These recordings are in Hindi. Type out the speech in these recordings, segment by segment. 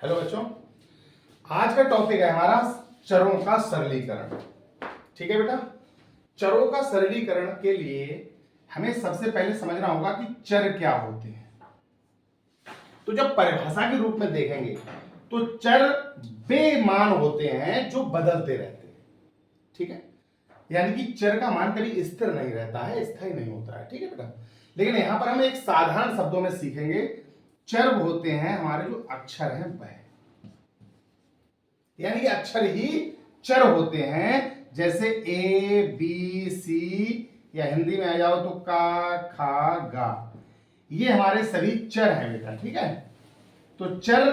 हेलो बच्चों, आज का टॉपिक है हमारा चरों का सरलीकरण। ठीक है बेटा, चरों का सरलीकरण के लिए हमें सबसे पहले समझना होगा कि चर क्या होते हैं। तो जब परिभाषा के रूप में देखेंगे तो चर वे मान होते हैं जो बदलते रहते हैं। ठीक है, यानी कि चर का मान कभी स्थिर नहीं रहता है, स्थायी नहीं होता है। ठीक है बेटा, लेकिन यहां पर हम एक साधारण शब्दों में सीखेंगे। चर होते हैं हमारे जो अक्षर हैं वह, यानी कि अक्षर ही चर होते हैं। जैसे ए बी सी, या हिंदी में आ जाओ तो का खा गा, ये हमारे सभी चर हैं बेटा। ठीक है, तो चर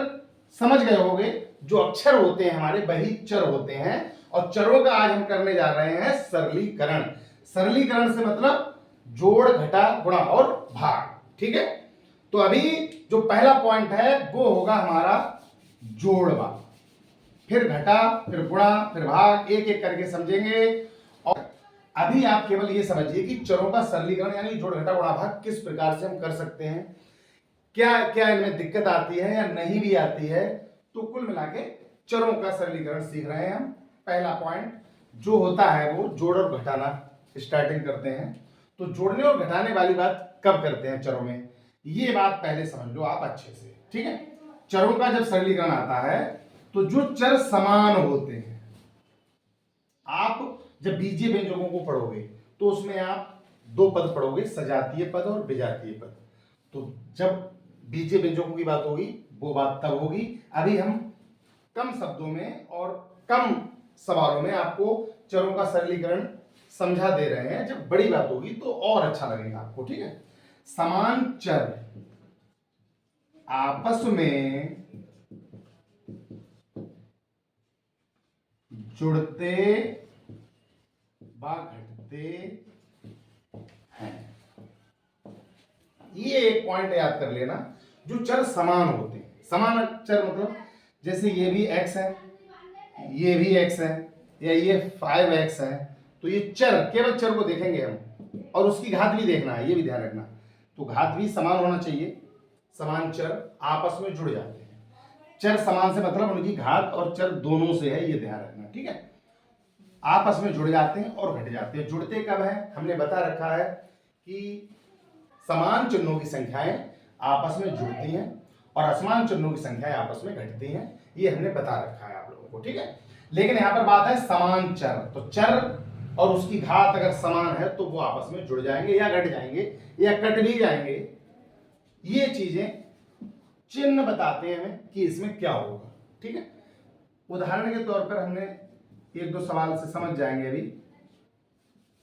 समझ गए होंगे, जो अक्षर होते हैं हमारे वही चर होते हैं। और चरों का आज हम करने जा रहे हैं सरलीकरण। सरलीकरण से मतलब जोड़ घटा गुणा और भाग। ठीक है, तो अभी जो पहला पॉइंट है वो होगा हमारा जोड़वा, फिर घटा, फिर गुणा, फिर भाग, एक एक करके समझेंगे। और अभी आप केवल ये समझिए कि चरों का सरलीकरण यानी जोड़ घटा गुणा भाग किस प्रकार से हम कर सकते हैं, क्या क्या इनमें दिक्कत आती है या नहीं भी आती है। तो कुल मिला के चरों का सरलीकरण सीख रहे हैं हम। पहला पॉइंट जो होता है वो जोड़ और घटाना स्टार्टिंग करते हैं। तो जोड़ने और घटाने वाली बात कब करते हैं चरों में, ये बात पहले समझ लो आप अच्छे से। ठीक है, चरों का जब सरलीकरण आता है तो जो चर समान होते हैं, आप जब बीजीय व्यंजकों को पढ़ोगे तो उसमें आप दो पद पढ़ोगे, सजातीय पद और विजातीय पद। तो जब बीजीय व्यंजकों की बात होगी वो बात तब होगी। अभी हम कम शब्दों में और कम सवालों में आपको चरों का सरलीकरण समझा दे रहे हैं। जब बड़ी बात होगी तो और अच्छा लगेगा आपको। ठीक है, समान चर आपस में जुड़ते व घटते हैं, ये एक पॉइंट याद कर लेना। जो चर समान होते हैं, समान चर मतलब जैसे ये भी x है, ये भी x है, या ये 5x है, तो ये चर, केवल चर को देखेंगे हम और उसकी घात भी देखना है, ये भी ध्यान रखना। तो घात भी समान होना चाहिए। समान चर आपस में जुड़ जाते हैं। चर समान से मतलब उनकी घात और चर दोनों से है, ये ध्यान रखना। ठीक है, आपस में जुड़ जाते हैं और घट जाते हैं। जुड़ते कब है, हमने बता रखा है कि समान चिन्हों की संख्याएं आपस में जुड़ती हैं और असमान चिन्हों की संख्याएं आपस में घटती हैं, ये हमने बता रखा है आप लोगों को। ठीक है, लेकिन यहां पर बात है समान चर। तो चर और उसकी घात अगर समान है तो वो आपस में जुड़ जाएंगे या घट जाएंगे या कट भी जाएंगे। ये चीजें चिन्ह बताते हैं हमें कि इसमें क्या होगा। ठीक है, उदाहरण के तौर पर हमने एक दो सवाल से समझ जाएंगे अभी।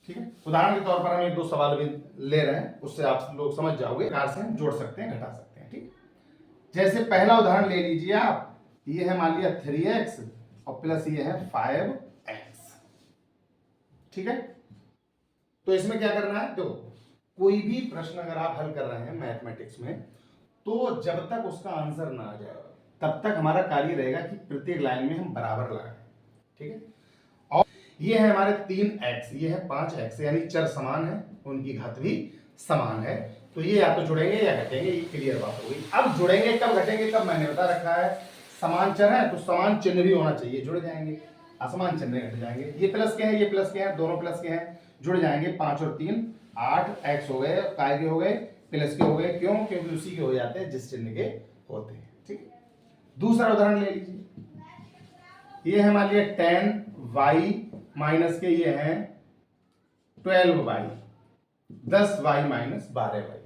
ठीक है, उदाहरण के तौर पर हम एक दो सवाल भी ले रहे हैं, उससे आप लोग समझ जाओगे प्रकार से हम जोड़ सकते हैं, घटा सकते हैं। ठीक है, जैसे पहला उदाहरण ले लीजिए आप, ये है मान लिया 3x और प्लस ये है 5x। ठीक है, तो इसमें क्या करना है, तो कोई भी प्रश्न अगर आप हल कर रहे हैं मैथमेटिक्स में, तो जब तक उसका आंसर ना आ जाए तब तक हमारा कार्य रहेगा कि प्रत्येक लाइन में हम बराबर लगाएं। ठीक है, और ये है हमारे 3x, ये है 5x, यानी चर समान है, उनकी घात भी समान है। तो ये या तो जुड़ेंगे या घटेंगे, ये क्लियर बात हो गई। अब जुड़ेंगे कब, घटेंगे कब, मैंने बता रखा है। समान चर है तो समान चिन्ह भी होना चाहिए, जुड़ जाएंगे। असमान चिन्ह घट जाएंगे। ये प्लस के हैं, ये प्लस के हैं, दोनों प्लस के हैं, जुड़ जाएंगे। 5 और 3 8x हो गए, काय के हो गए, प्लस के हो गए। क्यों, क्योंकि उसी के हो जाते हैं जिस चिन्ह के होते हैं। ठीक है, दूसरा उदाहरण ले लीजिए। ये है मान लिया 10y माइनस के ये हैं 12y, 10y माइनस 12y।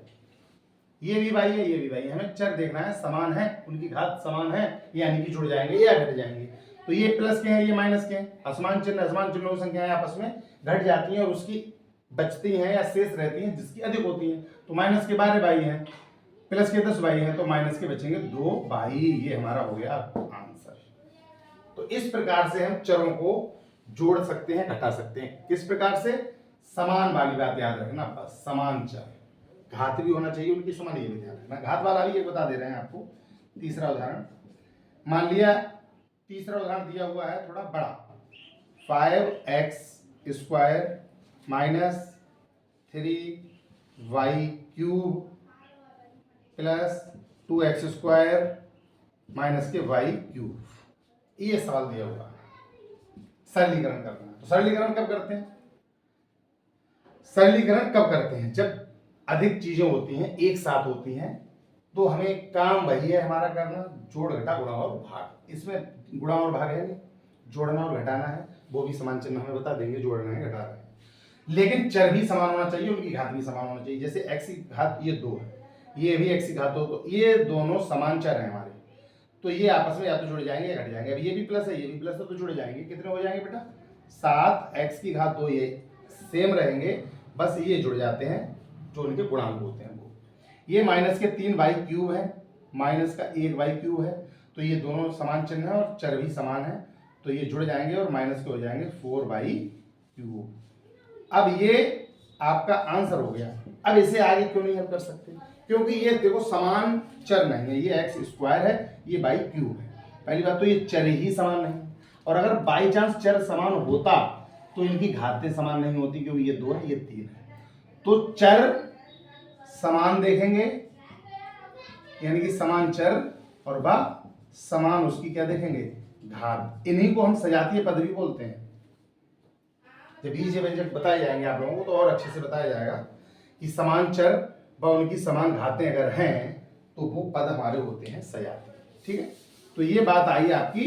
ये भी y है, ये भी y है। हमें चर देखना है, समान है, उनकी घात समान है, यानी कि जुड़ जाएंगे या घट जाएंगे। तो ये प्लस के हैं, ये माइनस के हैं। असमान चिन्हों की संख्याएं आपस में घट जाती हैं और उसकी बचती हैं या शेष रहती हैं जिसकी अधिक होती हैं। तो माइनस के 12y है, प्लस के 10y है, तो माइनस के बचेंगे 2y। ये हमारा हो गया आंसर। तो इस प्रकार से हम चरों को जोड़ सकते हैं, घटा सकते हैं। किस प्रकार से, समान वाली बात याद रखना, बस समान चर, घात भी होना चाहिए उनकी समान, ये भी ध्यान रखना। घात वाला भी ये बता दे रहे हैं आपको। तीसरा उदाहरण मान लिया, तीसरा उदाहरण दिया हुआ है थोड़ा बड़ा, 5x square minus 3y cube plus 2x square minus के वाई क्यूब। ये सवाल दिया हुआ है, सरलीकरण करना है। तो सरलीकरण कब करते हैं? सरलीकरण कब करते हैं? जब अधिक चीजें होती हैं, एक साथ होती हैं, तो हमें काम वही है हमारा करना, जोड़ घटा गुणा और भाग। इसमें गुणा और भाग है नहीं, जोड़ना और घटाना है, वो भी समान चिन्ह हमें बता देंगे, जोड़ना है घटाना है। लेकिन चर भी समान होना चाहिए, उनकी घात भी समान होना चाहिए। जैसे x की घात ये 2 है, ये भी x की घात 2, तो ये दोनों समान चर हैं हमारे, तो ये आपस में या तो जुड़ जाएंगे या घट जाएंगे। अब ये भी प्लस है, ये भी प्लस है, तो जुड़ जाएंगे। कितने हो जाएंगे बेटा? 7x की घात 2, ये सेम रहेंगे, बस ये जुड़ जाते हैं जो उनके गुणांक होते हैं वो। ये माइनस के 3y क्यूब है, माइनस का 1y क्यूब है, तो ये दोनों समान चिन्ह है और चर भी समान है, तो ये जुड़ जाएंगे और माइनस के हो जाएंगे 4y क्यूब। अब ये आपका आंसर हो गया। अब इसे आगे क्यों नहीं हल कर सकते? क्योंकि ये देखो समान चर नहीं है, ये एक्स स्क्वायर है, ये बाई क्यूब है। पहली बात तो ये चर ही समान नहीं, और अगर बाई चांस चर समान होता तो इनकी घातें समान नहीं होती, क्योंकि ये 2 है, ये 3 है। तो चर समान देखेंगे, यानी कि समान चर, और वह समान उसकी क्या देखेंगे? घात। इन्हीं को हम सजातीय पद भी बोलते हैं। जब बीज व्यंजक बताए जाएंगे आप लोगों को तो और अच्छे से बताया जाएगा कि समान चर व उनकी समान घातें अगर हैं तो वो पद हमारे होते हैं सजातीय। ठीक है, तो ये बात आई आपकी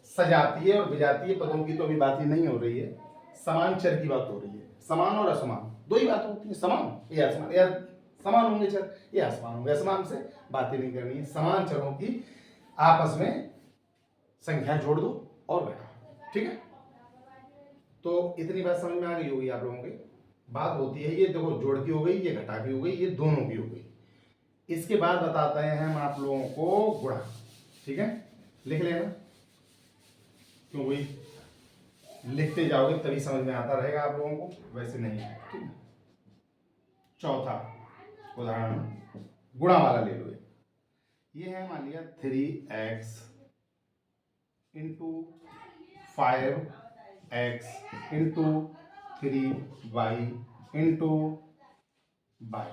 सजातीय और विजातीय पदों की। तो अभी बात ही नहीं हो रही है, समान चर की बात हो रही है। समान और असमान दो ही बात होती है, समान या असमान, या समान होंगे चर या असमान होंगे। असमान से बातें नहीं करनी है, समान चरों की आपस में संख्या जोड़ दो और घटाओ। ठीक है, तो इतनी बात समझ में आ गई होगी आप लोगों की। बात होती है, ये देखो जोड़ की हो गई, ये घटा की हो गई, ये दोनों की हो गई। इसके बाद बताते हैं हम आप लोगों को गुणा। ठीक है, लिख लेना, क्योंकि लिखते जाओगे तभी समझ में आता रहेगा आप लोगों को, वैसे नहीं है। ठीक है, चौथा उदाहरण गुणा वाला ले लो। ये है मान लिया 3x into 5x into 3y into by.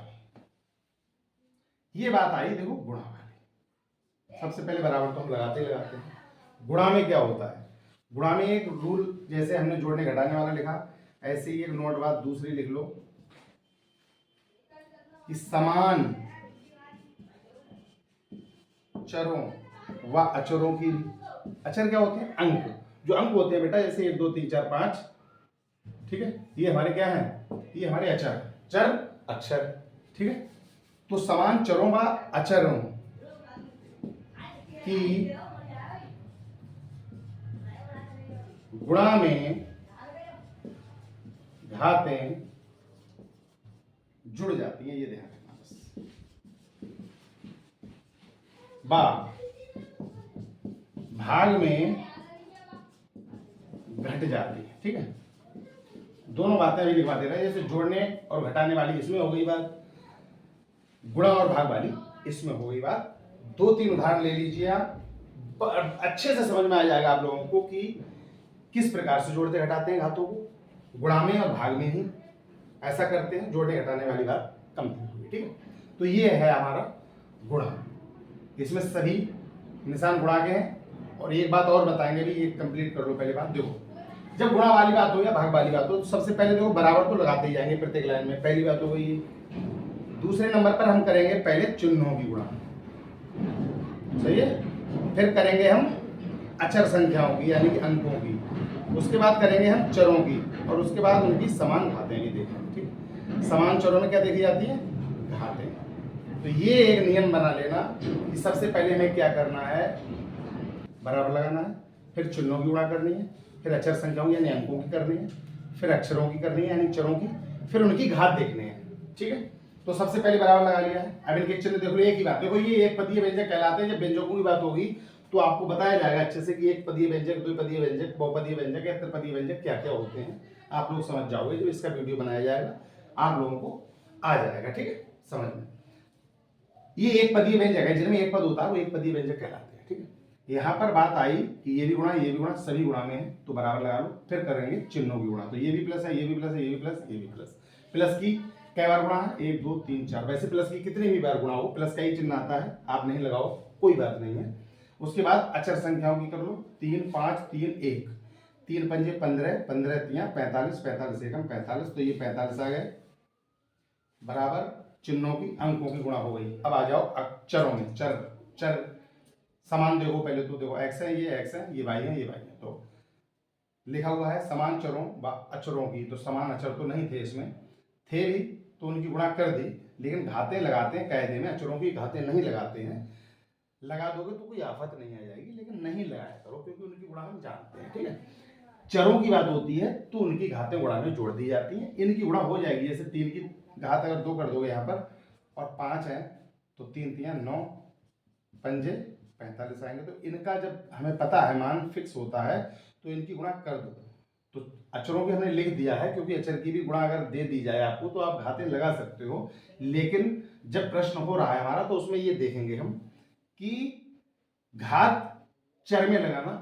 ये बात आई देखो गुणा वाली। सबसे पहले बराबर तो हम लगाते हैं। गुणा में क्या होता है? गुणा में एक रूल, जैसे हमने जोड़ने घटाने वाला लिखा, ऐसे ही एक नोट बात दूसरी लिख लो कि समान चरों व अचरों की, अचर क्या होते हैं? अंक। जो अंक होते हैं बेटा, जैसे 1 2 3 4 5, ठीक है, ये हमारे क्या है? ये हमारे अचर, चर अक्षर। ठीक है, तो समान चरों व अचरों की गुणा में घातें जुड़ जाती हैं, ये ध्यान रखना बस। भाग में घट जाती है। ठीक है, दोनों बातें भी लिखवा दे रहे हैं। जैसे जोड़ने और घटाने वाली इसमें हो गई बात, गुणा और भाग वाली इसमें हो गई बात। 2-3 उदाहरण ले लीजिए आप, अच्छे से समझ में आ जाएगा आप लोगों को कि किस प्रकार से जोड़ते घटाते हैं घातों को। गुणा में और भाग में ही ऐसा करते हैं, जोड़ने घटाने वाली बात कम थी। ठीक है, तो ये है हमारा गुणा। इसमें सभी निशान गुणा के हैं। और एक बात और बताएंगे भी, ये कंप्लीट कर लो पहले बात। देखो, जब गुणा वाली बात हो या भाग वाली बात हो, तो सबसे पहले देखो बराबर तो लगाते ही जाएंगे प्रत्येक लाइन में, पहली बात हो गई। दूसरे नंबर पर हम करेंगे पहले चिन्हों की गुणा, सही है। फिर करेंगे हम अचर संख्याओं की, यानी कि अंकों की। उसके बाद करेंगे हम चरों की, और उसके बाद उनकी समान घातें भी देखेंगे। ठीक, समान चरों में क्या देखी जाती है? घातें। तो ये एक नियम बना लेना कि सबसे पहले हमें क्या करना है? बराबर लगाना है, फिर चिन्हों की गुणा करनी है, फिर अचर संख्याओं यानी अंकों की करनी है, फिर अक्षरों की करनी है यानी चरों की, फिर उनकी घात देखनी है। ठीक है, तो सबसे पहले बराबर लगा लिया है। अब इनके चिन्ह देख लो, एक ही बात देखो, ये एक पदीय व्यंजक कहलाते हैं। जब व्यंजकों की बात होगी तो आपको बताया जाएगा अच्छे से कि एक पदीय व्यंजक, द्विपदीय व्यंजक, बहुपदीय व्यंजक या त्रिपदीय व्यंजक क्या क्या होते हैं। आप लोग समझ जाओगे, जो इसका वीडियो बनाया जाएगा आप लोगों को आ जाएगा। ठीक है, समझ में। ये एक पदीय व्यंजक है, जिनमें एक पद होता है वो एक पदीय व्यंजक कहलाते हैं। ठीक है, यहाँ पर बात आई कि ये भी गुणा, ये भी गुणा, सभी गुणा में है, तो बराबर लगा लो। फिर करेंगे चिन्हों की गुणा, तो ये भी प्लस है, ये भी प्लस है, ये भी प्लस, ये भी प्लस। प्लस की कई बार गुणा है? 1 2 3 4। वैसे प्लस की कितने भी बार गुणा हो, प्लस का ही चिन्ह आता है, आप नहीं लगाओ कोई बात नहीं है। उसके बाद अचर संख्याओं की कर लो, 3 5 3 1, 3 पंजे 15, 15 तियां 45, 45 एकम 45, तो ये 45 आ गए बराबर चिन्हों की अंकों की गुणा हो गई। अब आ जाओ अक्षरों में, चर चर समान देखो, पहले तो देखो x है, ये x है, ये y है, ये y है, तो लिखा हुआ है समान चरों व अचरों की, तो समान अचर तो नहीं थे इसमें, थे भी तो उनकी गुणा कर दी, लेकिन घातें लगाते हैं कायदे में, अचरों की घातें नहीं लगाते हैं। लगा दोगे तो कोई आफत नहीं आ जाएगी, लेकिन नहीं लगाया करो क्योंकि उनकी गुणा हम जानते हैं, ठीक है। चरों की बात होती है तो उनकी घातें गुणा में जोड़ दी जाती हैं, इनकी गुणा हो जाएगी। जैसे 3 की घात अगर 2 कर दोगे यहाँ पर और 5 है तो 3 तियां 9 पंजे 45 आएंगे, तो इनका जब हमें पता है मान फिक्स होता है तो इनकी गुणा कर दो। तो अचरों की हमने लिख दिया है क्योंकि अचर की भी गुणा अगर दे दी जाए आपको तो आप घातें लगा सकते हो, लेकिन जब प्रश्न हो रहा है हमारा तो उसमें ये देखेंगे हम कि घात चर में लगाना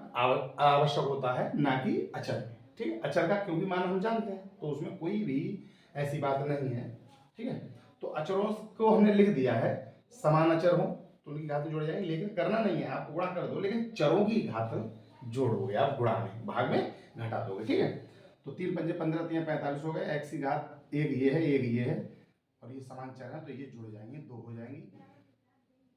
आवश्यक होता है, ना कि अचर में, ठीक है। अचर का क्योंकि मान हम जानते हैं तो उसमें कोई भी ऐसी बात नहीं है, ठीक है। तो अचरों को हमने लिख दिया है, समान अचर हो तो उनकी घातें जोड़ जाएंगे, लेकिन करना नहीं है, आप गुणा कर दो, लेकिन चरों की घात जोड़ोगे आप, गुणा में भाग में घटा दोगे, ठीक है। तो 3 पंजे 15 तियां 45 हो गए, x की घात एक ये है एक ये है और ये समान चर है तो ये जुड़ जाएंगे, 2 हो जाएंगी,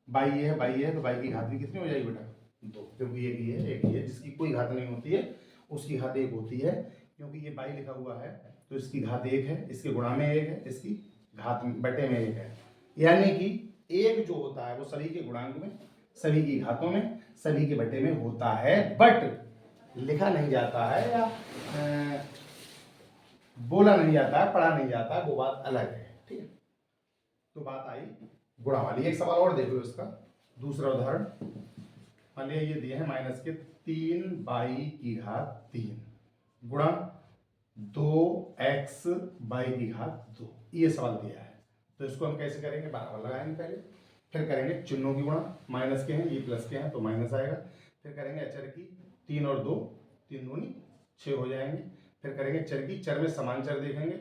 बाई ये है बाई ये है, तो बाई की घात भी कितनी हो जाएगी बेटा 2, क्योंकि एक ये है एक ये, जिसकी कोई घात नहीं होती है उसकी घात 1 होती है, क्योंकि ये बाई लिखा हुआ है तो इसकी घात 1 है, इसके गुणा में 1 है, इसकी घात बटे में 1 है, यानी कि एक जो होता है वो सभी के गुणांक में, सभी की घातों में, सभी के बटे में होता है, बट लिखा नहीं जाता है या बोला नहीं जाता है, पढ़ा नहीं जाता है, वो बात अलग है, ठीक है। तो बात आई गुणा वाली। एक सवाल और देख लो इसका, दूसरा उदाहरण, मान लिया ये दिए हैं माइनस के 3 बाई की घात 3 गुणा 2x बाई की घात 2, ये सवाल दिया है। तो इसको हम कैसे करेंगे, बराबर लगाएंगे पहले, फिर करेंगे चिन्हों की गुणा, माइनस के हैं ये प्लस के हैं तो माइनस आएगा, फिर करेंगे अचर की 3 और 2, 3 दूनी 6 हो जाएंगे, फिर करेंगे चर की, चर में समान चर देखेंगे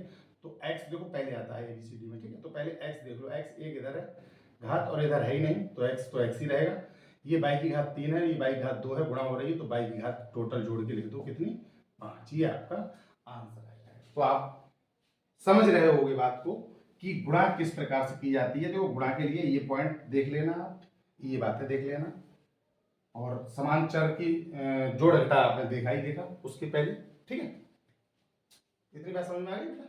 तो x देखो पहले आता है ABCD में, ठीक है। तो पहले x देख लो, x एक इधर है घात और इधर है ही नहीं तो x ही रहेगा, ये बाई की घात 3 है, ये बाई की घात 2 है, गुणा हो रही है तो बाई की घात टोटल जोड़ के लिख दो कितनी 5, ये आपका आंसर आएगा। तो आप समझ रहे होगे बात को कि गुणा किस प्रकार से की जाती है। तो गुणा के लिए ये पॉइंट देख लेना आप, ये बातें देख लेना, और समान चर की जोड़ घटा आपने देखा ही देखा उसके पहले, ठीक है। इतनी बात समझ में आ गई बेटा।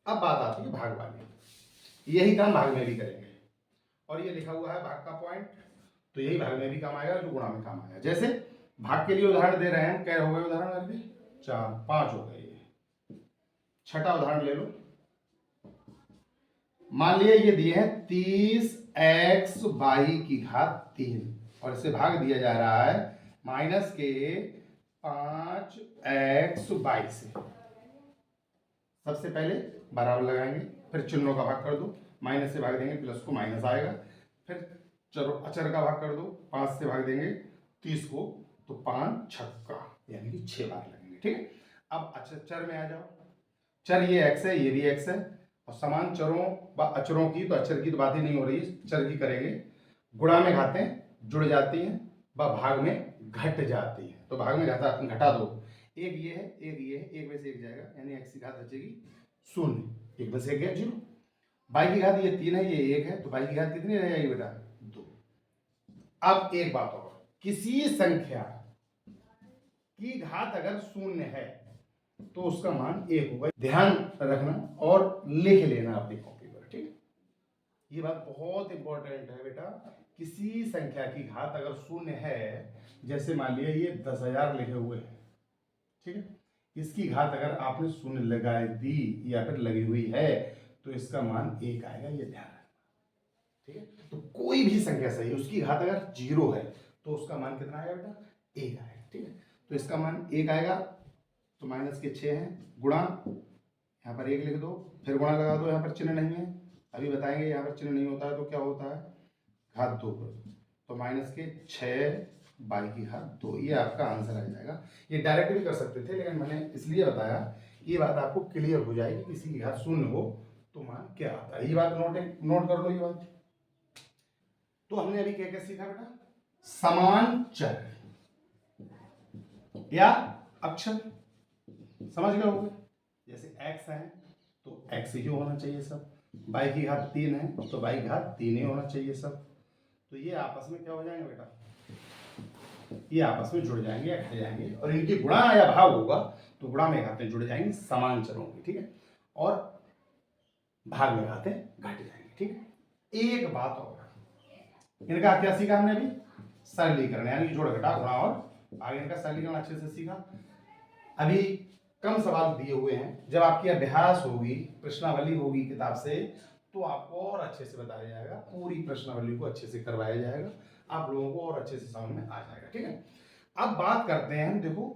अब बात आती है भाग वाली, यही काम भाग में भी करेंगे, और ये लिखा हुआ है भाग का पॉइंट, तो यही भाग में भी काम आएगा जो गुणा में काम आएगा। जैसे भाग के लिए उदाहरण दे रहे हैं, क्या हो गए उदाहरण करके 4 5 हो गए, छठा उदाहरण ले लो। मान लिया ये दिए हैं 30x बाई की घात 3 और इसे भाग दिया जा रहा है माइनस के 5x बाई से। सबसे पहले बराबर लगाएंगे, फिर चिन्हों का भाग कर दो, माइनस से भाग देंगे प्लस को माइनस आएगा, फिर चलो अचर का भाग कर दो, 5 से भाग देंगे 30 को तो 5 छक्का यानी कि 6 बार लगेंगे, ठीक है। अब चर में आ जाओ, चर ये x है ये भी x है, और समान चरों व अचरों की, तो अचर की तो बात ही नहीं हो रही, चर की करेंगे, गुणा में घातें जुड़ जाती हैं व भाग में घट जाती है, तो भाग में घटा दो, एक ये है एक ये है, एक में से एक जाएगा यानी x की घात बचेगी 0, एक में से एक गया 0, बाई की घात ये 3 है ये 1 है तो बाई की घात कितनी रह जाएगी बेटा 2। अब एक बात और, किसी संख्या की घात अगर 0 है तो उसका मान 1 होगा, ध्यान रखना और लिख लेना अपनी कॉपी पर, ठीक है। ये बात बहुत इंपॉर्टेंट है बेटा, किसी संख्या की घात अगर 0 है, जैसे मान लिया ये 10,000 लिखे हुए हैं, ठीक है, इसकी घात अगर आपने 0 लगा दी या फिर लगी हुई है तो इसका मान 1 आएगा, ये ध्यान रखना, ठीक है। तो कोई भी संख्या सही है उसकी घात अगर 0 है तो उसका मान कितना आएगा बेटा 1 आएगा, ठीक है। तो इसका मान 1 आएगा, तो माइनस के 6 हैं, गुणा यहाँ पर 1 लिख दो, फिर गुणा लगा दो, यहाँ पर चिन्ह नहीं है, अभी बताएंगे यहाँ पर चिन्ह नहीं होता है तो क्या होता है, घात 2 कर दो, तो माइनस के 6 बाई की घात 2, ये आपका आंसर आ जाएगा। ये डायरेक्ट भी कर सकते थे लेकिन मैंने इसलिए बताया, ये बात आपको क्लियर हो जाएगी, किसी की घात 0 हो तो मान क्या आता है, ये बात नोट कर लो ये बात। तो हमने अभी क्या क्या सीखा बेटा, समान चर या अक्षर, समझ गए होंगे। जैसे x है तो x ही होना चाहिए सब, y की घात 3 है तो y की घात 3 ही होना चाहिए सब। तो ये आपस में क्या हो जाएंगे बेटा, ये आपस में जुड़ जाएंगे या घट जाएंगे, और इनकी गुणा या भाग होगा तो गुणा में घातें जुड़ जाएंगी समान चरों की, ठीक है, और भाग में घातें घट जाएंगी, ठीक है। एक बात और, इनका क्या सीखा हमने अभी, सरलीकरण, यानी जोड़ घटा गुणा और आगे इनका सरलीकरण अच्छे से सीखा। अभी कम सवाल दिए हुए हैं, जब आपकी अभ्यास होगी, प्रश्नावली होगी किताब से, तो आपको और अच्छे से बताया जाएगा, पूरी प्रश्नावली को अच्छे से करवाया जाएगा, आप लोगों को और अच्छे से समझ में आ जाएगा, ठीक है। अब बात करते हैं हम, देखो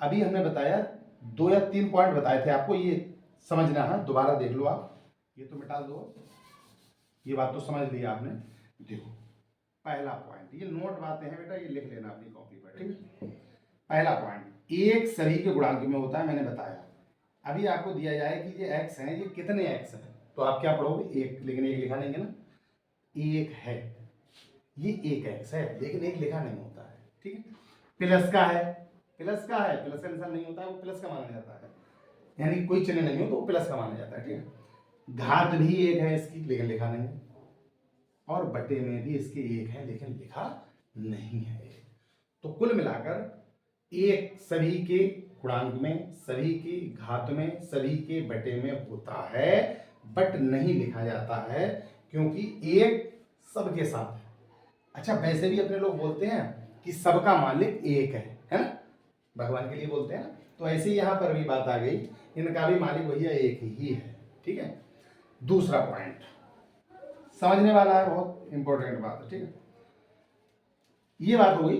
अभी हमने बताया 2 या 3 पॉइंट बताए थे आपको, ये समझना है, दोबारा देख लो आप, ये तो मिटा दो, ये बात तो समझ ली आपने। देखो पहला पॉइंट, ये नोट बातें हैं बेटा, ये लिख लेना अपनी कॉपी पर, ठीक है। पहला पॉइंट, एक सभी के गुणांक में होता है, मैंने बताया। अभी आपको दिया जाए कि ये x है, ये कितने x है, तो आप क्या पढ़ोगे, एक, लेकिन एक लिखा नहीं है ना, एक है, ये एक x है, लेकिन एक लिखा नहीं होता है, ठीक है। प्लस का है, प्लस का है, प्लस का निशान नहीं होता है, वो प्लस का माना जाता है, यानी कोई चिन्ह नहीं हो तो वो प्लस का माना जाता है, ठीक है। घात भी एक है इसकी, लेकिन लिखा नहीं है, और बटे में भी इसके एक है, लेकिन लिखा नहीं है। तो कुल मिलाकर एक सभी के गुणांक में, सभी की घात में, सभी के बटे में होता है, बट नहीं लिखा जाता है, क्योंकि एक सबके साथ है। अच्छा, वैसे भी अपने लोग बोलते हैं कि सबका मालिक एक है ना, भगवान के लिए बोलते हैं ना, तो ऐसे ही यहां पर भी बात आ गई, इनका भी मालिक भैया एक ही है, ठीक है। दूसरा पॉइंट समझने वाला है, बहुत इंपॉर्टेंट बात है, ठीक है। ये बात हो गई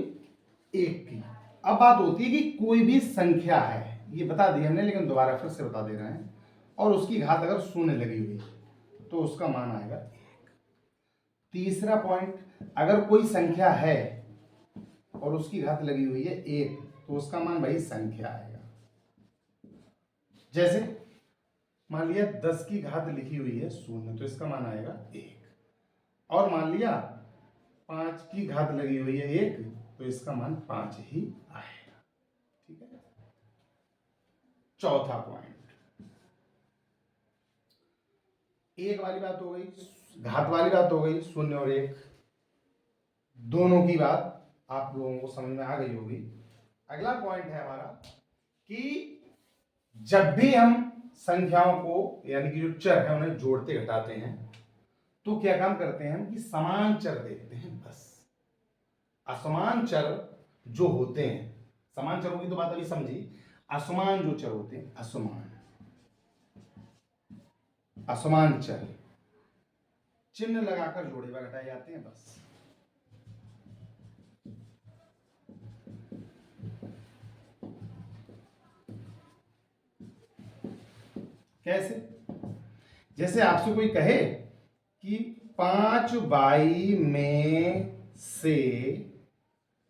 एक की। अब बात होती है कि कोई भी संख्या है, ये बता दी हमने, लेकिन दोबारा फिर से बता दे रहे हैं, और उसकी घात अगर शून्य लगी हुई तो उसका मान आएगा एक। तीसरा पॉइंट, अगर कोई संख्या है और उसकी घात लगी हुई है एक, तो उसका मान वही संख्या आएगा। जैसे मान लिया 10 की घात लिखी हुई है शून्य, तो इसका मान आएगा एक, और मान लिया 5 की घात लगी हुई है एक, तो इसका मान 5 ही आएगा, ठीक है। चौथा पॉइंट, एक वाली बात हो गई, घात वाली बात हो गई, शून्य और एक, दोनों की बात आप लोगों को समझ में आ गई होगी। अगला पॉइंट है हमारा कि जब भी हम संख्याओं को, यानी कि जो चर है उन्हें जोड़ते घटाते हैं, तो क्या काम करते हैं हम कि समान चर देखते हैं बस। असमान चर जो होते हैं, समान चरों की तो बात अभी समझी, असमान जो चर होते हैं, असमान चर चिन्ह लगाकर जोड़े व घटाए जाते हैं बस। कैसे, जैसे आपसे कोई कहे कि 5y में से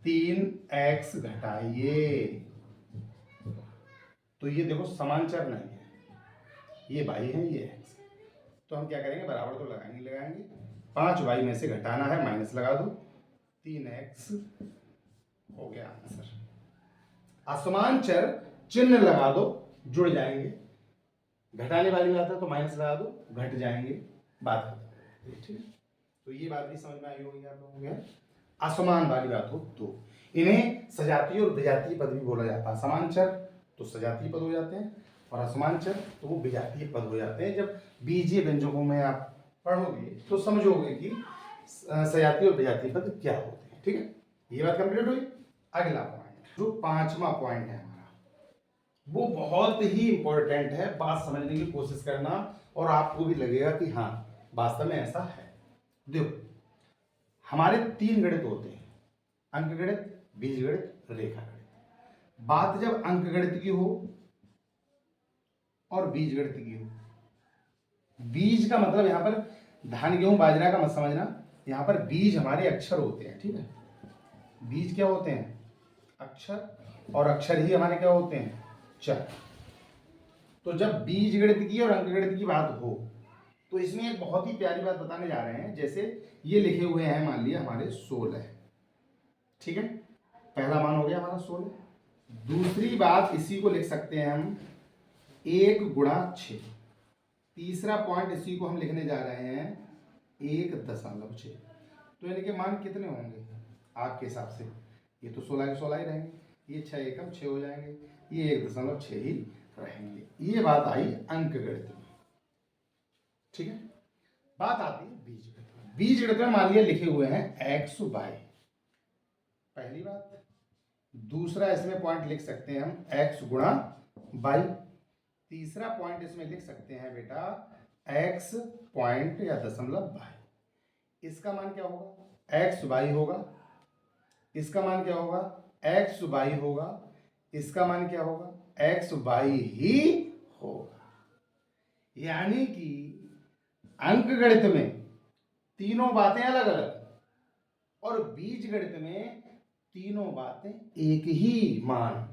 3x घटाइए, तो ये देखो समान चर नहीं है, ये y है, ये x, तो हम क्या करेंगे, बराबर तो लगाएंगे, 5y में से घटाना है, माइनस लगा दो, 3x हो गया आंसर। असमान चर चिन्ह लगा दो, जुड़ जाएंगे, घटाने वाली बात है तो माइनस लगा दो, घट जाएंगे, बात खत्म, ठीक है। तो ये बात भी समझ में आई होगी आप लोगों को। असमान वाली बात हो तो इन्हें सजातीय और विजातीय पद भी बोला जाता है। समान चर तो सजातीय पद हो जाते हैं, और असमान चर तो वो विजातीय पद हो जाते हैं। जब बीजीय व्यंजकों में आप पढ़ोगे तो समझोगे कि सजातीय और विजातीय पद क्या होते हैं, ठीक है। ये बात कंप्लीट हुई। अगला पॉइंट, जो 5वां पॉइंट है हमारा, वो बहुत ही इंपॉर्टेंट है, बात समझने की कोशिश करना, और आपको भी लगेगा कि हाँ वास्तव में ऐसा है। देखो हमारे 3 गणित होते हैं, अंक गणित, बीज गणित, रेखा गणित। बात जब अंक गणित की हो और बीज गणित की हो, बीज का मतलब यहां पर धान गेहूं बाजरा का मत समझना, यहां पर बीज हमारे अक्षर होते हैं, ठीक है। बीज क्या होते हैं, अक्षर, और अक्षर ही हमारे क्या होते हैं, चर। तो जब बीज गणित की और अंक गणित की बात हो, तो इसमें एक बहुत ही प्यारी बात बताने जा रहे हैं। जैसे ये लिखे हुए हैं, मान लिया हमारे 16, ठीक है, पहला मान हो गया हमारा 16। दूसरी बात इसी को लिख सकते हैं हम 1 × 6। तीसरा पॉइंट इसी को हम लिखने जा रहे हैं 1.6। तो इनके मान कितने होंगे आपके हिसाब से? ये तो 16 के 16 ही रहेंगे, ये 6 एकम 6 हो जाएंगे, ये 1.6 ही रहेंगे। ये बात आई अंक गणित में। ठीक है, बात आती है बीजगणित में। बीजगणित में मान लिया लिखे हुए हैं x y, पहली बात। दूसरा इसमें पॉइंट लिख सकते हैं हम x × y। तीसरा पॉइंट इसमें लिख सकते हैं बेटा x पॉइंट या दशमलव y। इसका मान क्या होगा? x y होगा। इसका मान क्या होगा? x y होगा। इसका मान क्या होगा? x y ही होगा। यानी कि अंक गणित में तीनों बातें अलग अलग और बीज गणित में तीनों बातें एक ही मान।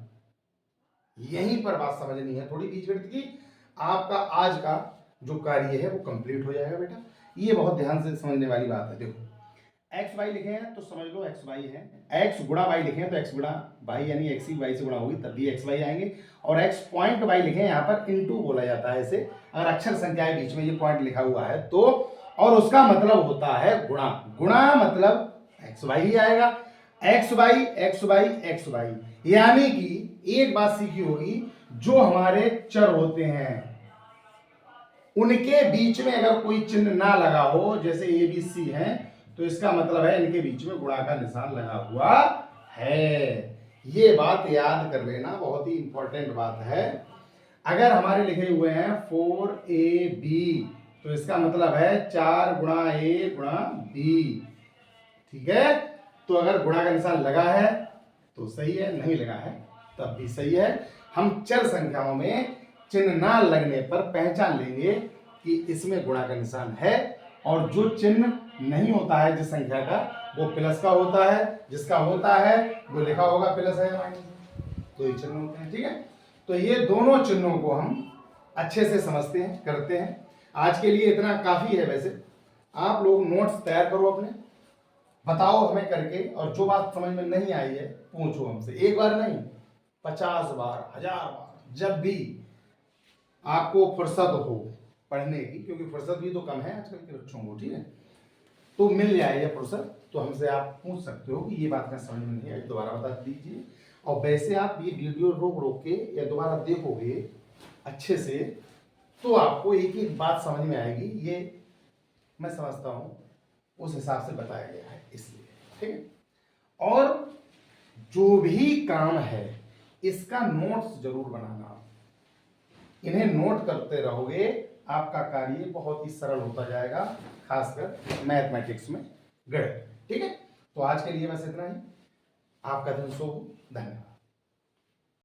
यहीं पर बात समझनी है थोड़ी बीज गणित की। आपका आज का जो कार्य है वो कंप्लीट हो जाएगा बेटा। ये बहुत ध्यान से समझने वाली बात है। देखो एक्स वाई लिखे हैं तो समझ लो एक्स वाई है, एक्स गुणा वाई लिखे हैं तो एक्स गुणा वाई यानी एक्स ही वाई से गुणा होगी तब भी एक्स वाई आएंगे। और एक्स पॉइंट वाई लिखे हैं, यहाँ पर इनटू बोला जाता है इसे, अगर अक्षर संख्या है बीच में ये पॉइंट लिखा हुआ है तो, और उसका मतलब होता है गुणा। गुणा मतलब एक्स वाई ही आएगा, X Y X Y X Y. यानी कि एक बात सीखी होगी, जो हमारे चर होते हैं उनके बीच में अगर कोई चिन्ह ना लगा हो, जैसे ए बी सी है, तो इसका मतलब है इनके बीच में गुणा का निशान लगा हुआ है। ये बात याद कर लेना, बहुत ही इंपॉर्टेंट बात है। अगर हमारे लिखे हुए हैं 4ab तो इसका मतलब है 4 × a × b। ठीक है, तो अगर गुणा का निशान लगा है तो सही है, नहीं लगा है तब भी सही है। हम चर संख्याओं में चिन्ह ना लगने पर पहचान लेंगे कि इसमें गुणा का निशान है, और जो चिन्ह नहीं होता है जिस संख्या का वो प्लस का होता है, जिसका होता है वो लिखा होगा प्लस है माइनस, तो ये चिन्ह होते हैं। ठीक है, तो ये दोनों चिन्हों को हम अच्छे से समझते हैं, करते हैं। आज के लिए इतना काफी है। वैसे आप लोग नोट्स तैयार करो अपने, बताओ हमें करके, और जो बात समझ में नहीं आई है पूछो हमसे, एक बार नहीं 50 बार 1000 बार, जब भी आपको फुर्सत हो पढ़ने की, क्योंकि फुर्सत भी तो कम है आजकल के बच्चों को। ठीक है, तो मिल जाए ये फुर्सत तो हमसे आप पूछ सकते हो कि ये बात मैं समझ में नहीं आई, दोबारा बता दीजिए। और वैसे आप ये वीडियो रोक रोक के या दोबारा देखोगे अच्छे से तो आपको एक एक बात समझ में आएगी। ये मैं समझता हूँ उस हिसाब से बताया गया है इसलिए। ठीक है, और जो भी काम है इसका नोट्स जरूर बनाना। इन्हें नोट करते रहोगे आपका कार्य बहुत ही सरल होता जाएगा, खासकर मैथमेटिक्स में गणित। ठीक है, तो आज के लिए बस इतना ही। आपका दिन शुभ हो, धन्यवाद।